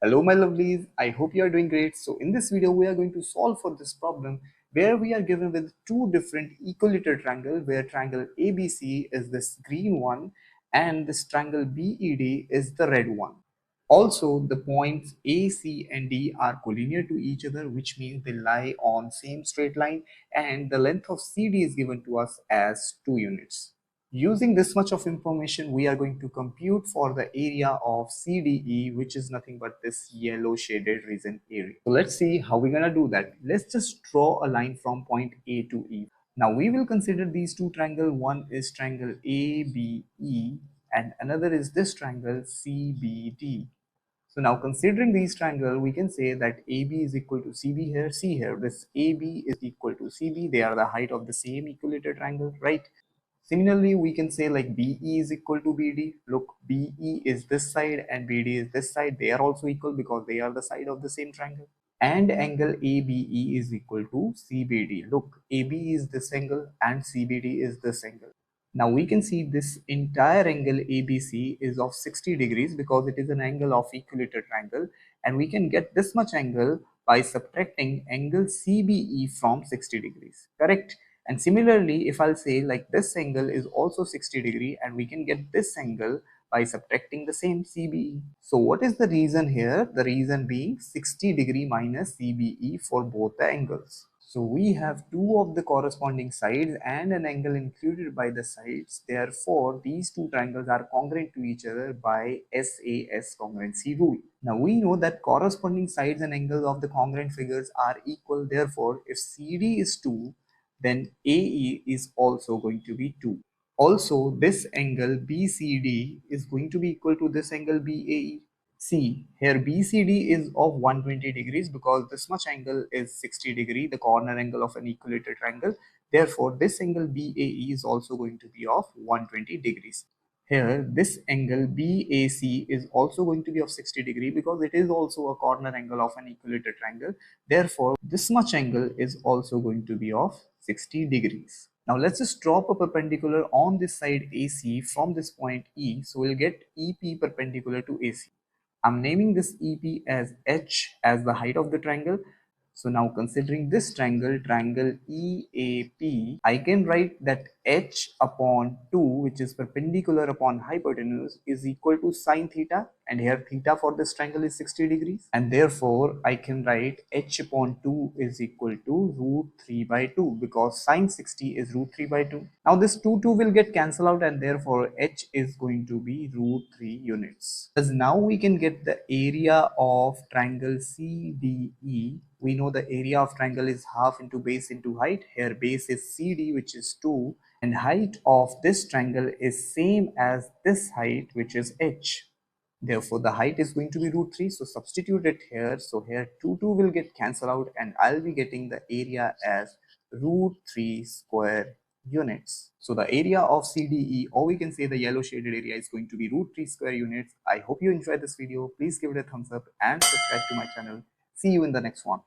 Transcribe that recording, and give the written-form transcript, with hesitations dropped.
Hello my lovelies, I hope you are doing great. So in this video we are going to solve for this problem where we are given with two different equilateral triangles where triangle ABC is this green one and this triangle BED is the red one. Also the points A, C and D are collinear to each other, which means they lie on same straight line, and the length of CD is given to us as 2 units. Using this much of information, we are going to compute for the area of CDE, which is nothing but this yellow shaded region area. So let's see how we're gonna do that. Let's just draw a line from point A to E. Now we will consider these two triangles. One is triangle ABE and another is this triangle CBD. So now considering these triangles, we can say that AB is equal to CB here. See here, this AB is equal to CB. They are the height of the same equilateral triangle, right? Similarly, we can say like BE is equal to BD. Look, BE is this side and BD is this side. They are also equal because they are the side of the same triangle. And angle ABE is equal to CBD. Look, AB is this angle and CBD is this angle. Now we can see this entire angle ABC is of 60 degrees because it is an angle of equilateral triangle, and we can get this much angle by subtracting angle CBE from 60 degrees, correct? And similarly, if I'll say like this angle is also 60 degree and we can get this angle by subtracting the same CBE. So what is the reason here? The reason being 60 degree minus CBE for both the angles. So we have two of the corresponding sides and an angle included by the sides. Therefore, these two triangles are congruent to each other by SAS congruency rule. Now we know that corresponding sides and angles of the congruent figures are equal. Therefore, if CD is 2, then AE is also going to be 2. Also, this angle BCD is going to be equal to this angle BAE. See, here BCD is of 120 degrees because this much angle is 60 degree, the corner angle of an equilateral triangle. Therefore, this angle BAE is also going to be of 120 degrees. Here, this angle BAC is also going to be of 60 degree because it is also a corner angle of an equilateral triangle. Therefore, this much angle is also going to be of 60 degrees. Now let's just drop a perpendicular on this side AC from this point E. So we'll get EP perpendicular to AC. I'm naming this EP as H as the height of the triangle. So now considering this triangle, triangle EAP, I can write that H upon 2, which is perpendicular upon hypotenuse, is equal to sine theta, and here theta for this triangle is 60 degrees, and therefore I can write H upon 2 is equal to root 3 by 2 because sine 60 is root 3 by 2. Now this 2 will get cancelled out and therefore H is going to be root 3 units. Because now we can get the area of triangle CDE. We know the area of triangle is half into base into height. Here base is CD, which is 2, and height of this triangle is same as this height, which is H. Therefore the height is going to be root 3, so substitute it here. So here 2 will get cancelled out and I'll be getting the area as root 3 square units. So the area of CDE, or we can say the yellow shaded area, is going to be root 3 square units. I hope you enjoyed this video. Please give it a thumbs up and subscribe to my channel. See you in the next one.